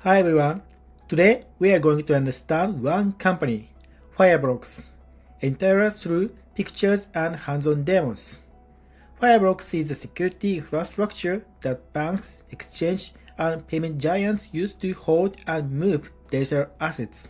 Hi everyone. Today we are going to understand one company, Fireblocks, entirely through pictures and hands-on demos. Fireblocks is a security infrastructure that banks, exchange, and payment giants use to hold and move digital assets.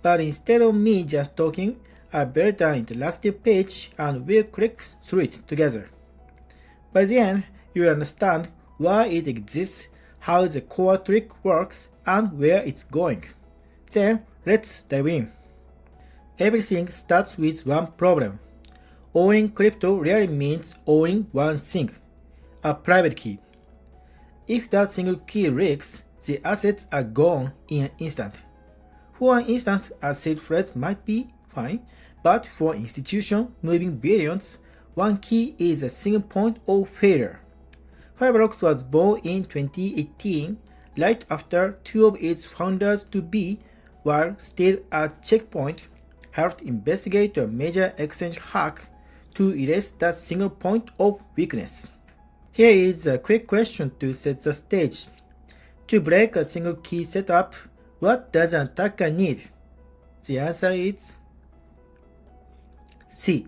But instead of me just talking, I built an interactive page and we'll click through it together. By the end, you'll understand why it exists, how the core trick works, and where it's going. Then, let's dive in. Everything starts with one problem. Owning crypto really means owning one thing, a private key. If that single key leaks, the assets are gone in an instant. For an instant, a safe phrase might be fine, but for an institution moving billions, one key is a single point of failure. Fireblocks was born in 2018, right after two of its founders-to-be, while still at Checkpoint, helped investigate a major exchange hack to erase that single point of weakness. Here is a quick question to set the stage. To break a single key setup, what does an attacker need? The answer is C.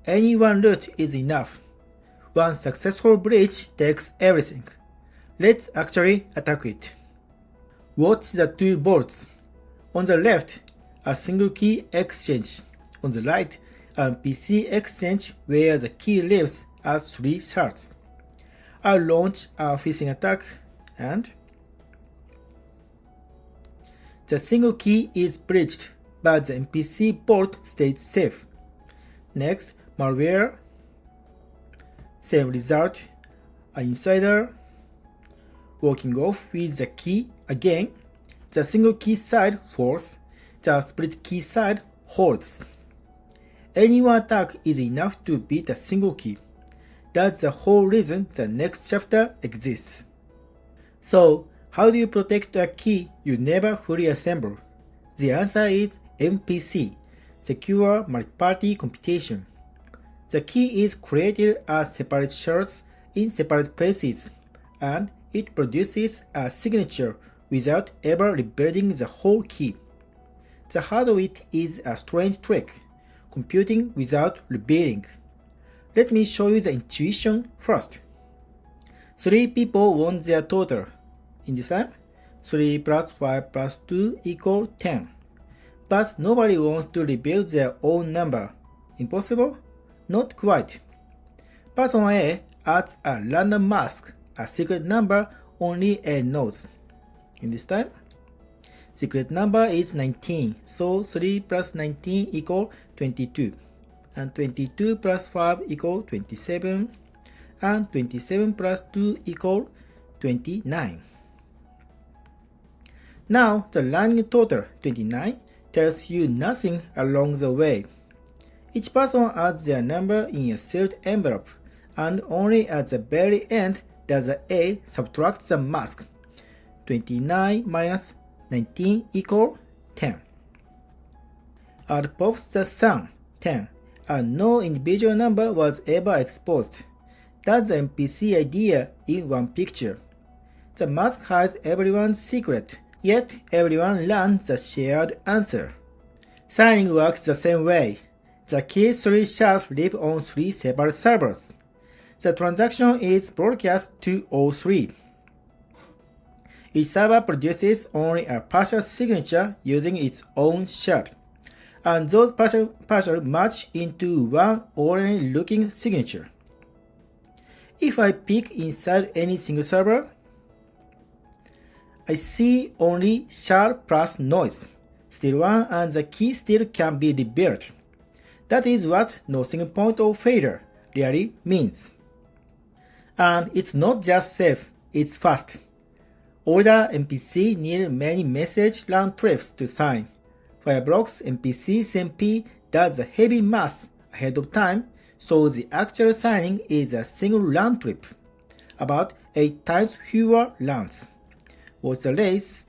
Any one root is enough. One successful breach takes everything. Let's actually attack it. Watch the two boards. On the left, a single key exchange. On the right, an PC exchange where the key lives as 3 shards. I'll launch a phishing attack and the single key is breached, but the MPC board stays safe. Next, malware. Same result. An insider. Walking off with the key again. The single key side falls. The split key side holds. Any one attack is enough to beat a single key. That's the whole reason the next chapter exists. So, how do you protect a key you never fully assemble? The answer is MPC, Secure Multi-Party Computation. The key is created as separate shards in separate places, and it produces a signature without ever rebuilding the whole key. The heart of it is a strange trick, computing without rebuilding. Let me show you the intuition first. 3 people won their total. In this time, 3 plus 5 plus 2 equals 10. But nobody wants to rebuild their own number. Impossible? Not quite. Person A adds a random mask, a secret number only A knows. In this time, secret number is 19, so 3 plus 19 equals 22. And 22 plus 5 equals 27. And 27 plus 2 equals 29. Now, the running total, 29, tells you nothing along the way. Each person adds their number in a sealed envelope, and only at the very end does the A subtract the mask. 29 minus 19 equals 10. Out pops the sum, 10, and no individual number was ever exposed. That's the MPC idea in one picture. The mask hides everyone's secret, yet everyone learns the shared answer. Signing works the same way. The key 3 shards live on 3 separate servers. The transaction is broadcast to all 3. Each server produces only a partial signature using its own shard, and those partial match into one ordinary looking signature. If I peek inside any single server, I see only shard plus noise, still 1, and the key still can be rebuilt. That is what no single point of failure really means. And it's not just safe, it's fast. Older MPC need many message round trips to sign. Fireblocks MPC SMP does the heavy math ahead of time, so the actual signing is a single round trip, about 8 times fewer rounds. What's the race?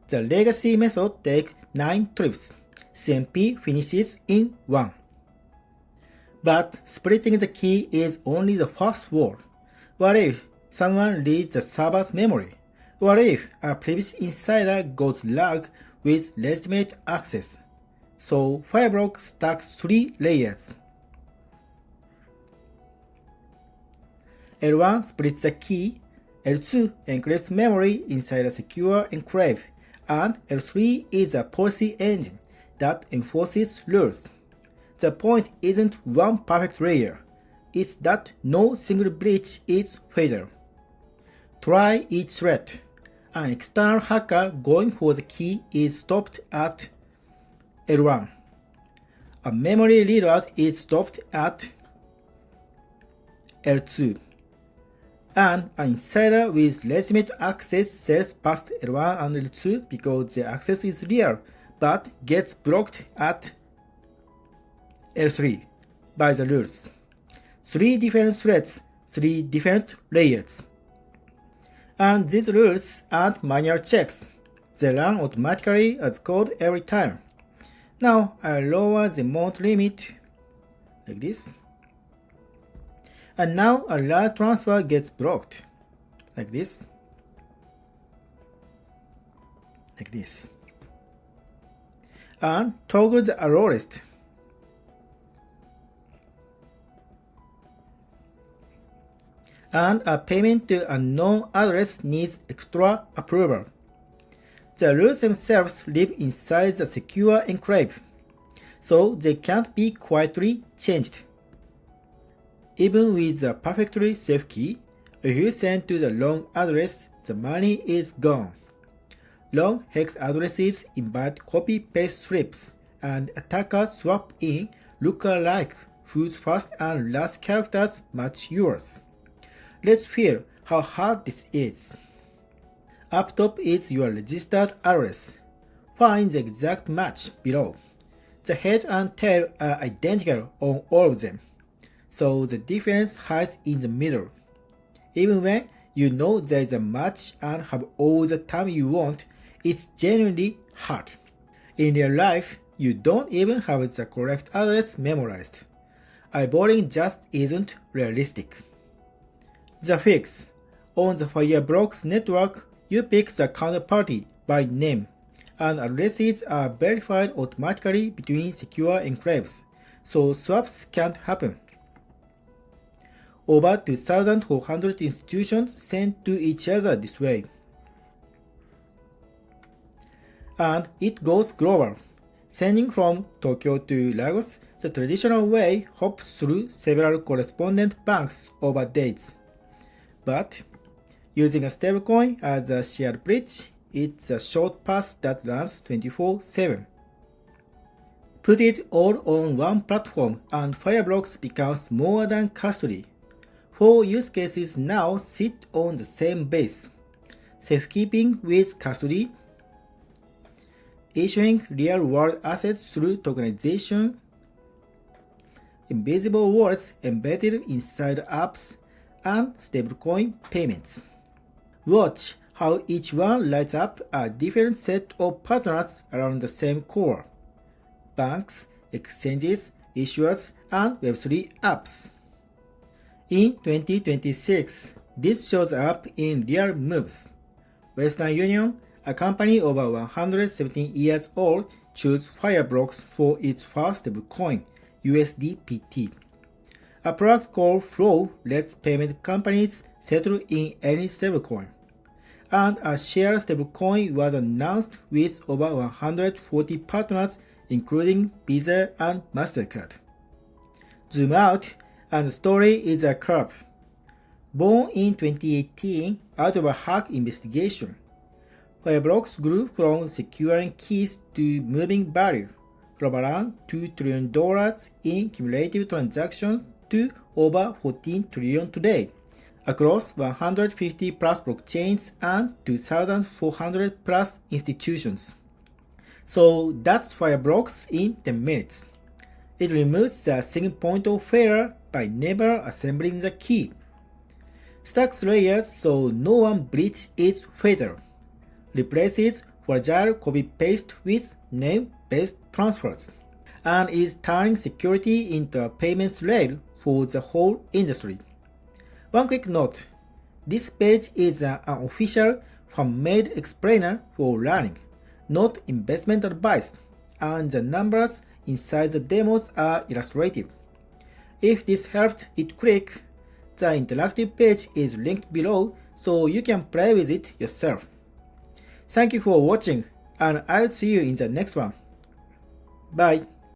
The legacy method takes 9 trips. CMP finishes in 1. But splitting the key is only the first wall. What if someone reads the server's memory? What if a previous insider got lag with legitimate access? So Fireblocks stacks 3 layers. L1 splits the key, L2 encrypts memory inside a secure enclave, and L3 is a policy engine that enforces rules. The point isn't one perfect layer, it's that no single breach is fatal. Try each threat. An external hacker going for the key is stopped at L1. A memory readout is stopped at L2. And an insider with legitimate access sails past L1 and L2 because the access is real, but gets blocked at L3 by the rules. 3 different threats, 3 different layers. And these rules aren't manual checks. They run automatically as code every time. Now I'll lower the mount limit like this. And now a large transfer gets blocked like this. Like this. And toggle the arrow list. And a payment to a known address needs extra approval. The rules themselves live inside the secure enclave, so they can't be quietly changed. Even with a perfectly safe key, if you send to the wrong address, the money is gone. Long hex addresses invite copy-paste strips, and attackers swap in lookalike whose first and last characters match yours. Let's feel how hard this is. Up top is your registered address. Find the exact match below. The head and tail are identical on all of them, so the difference hides in the middle. Even when you know there is a match and have all the time you want, it's genuinely hard. In real life, you don't even have the correct address memorized. Eyeballing just isn't realistic. The fix. On the Fireblocks network, you pick the counterparty by name, and addresses are verified automatically between secure enclaves, so swaps can't happen. Over 2,400 institutions send to each other this way. And it goes global. Sending from Tokyo to Lagos, the traditional way hops through several correspondent banks over days. But using a stablecoin as a shared bridge, it's a short path that runs 24/7. Put it all on one platform and Fireblocks becomes more than custody. 4 use cases now sit on the same base. Safekeeping with custody, issuing real-world assets through tokenization, invisible wallets embedded inside apps, and stablecoin payments. Watch how each one lights up a different set of partners around the same core: banks, exchanges, issuers, and Web3 apps. In 2026, this shows up in real moves. Western Union, a company over 117 years old, chose Fireblocks for its first stablecoin, USDPT. A product called Flow lets payment companies settle in any stablecoin. And a shared stablecoin was announced with over 140 partners, including Visa and MasterCard. Zoom out, and the story is a curve. Born in 2018 out of a hack investigation, Fireblocks grew from securing keys to moving value, from around $2 trillion in cumulative transactions to over 14 trillion today, across 150 plus blockchains and 2,400 plus institutions. So that's Fireblocks in 10 minutes. It removes the single point of failure by never assembling the key. Stacks layers so no one breach is fatal. Replaces fragile copy-paste with name-based transfers, and is turning security into a payments rail for the whole industry. One quick note. This page is an unofficial fan-made explainer for learning, not investment advice, and the numbers inside the demos are illustrative. If this helped it click, the interactive page is linked below so you can play with it yourself. Thank you for watching, and I'll see you in the next one. Bye.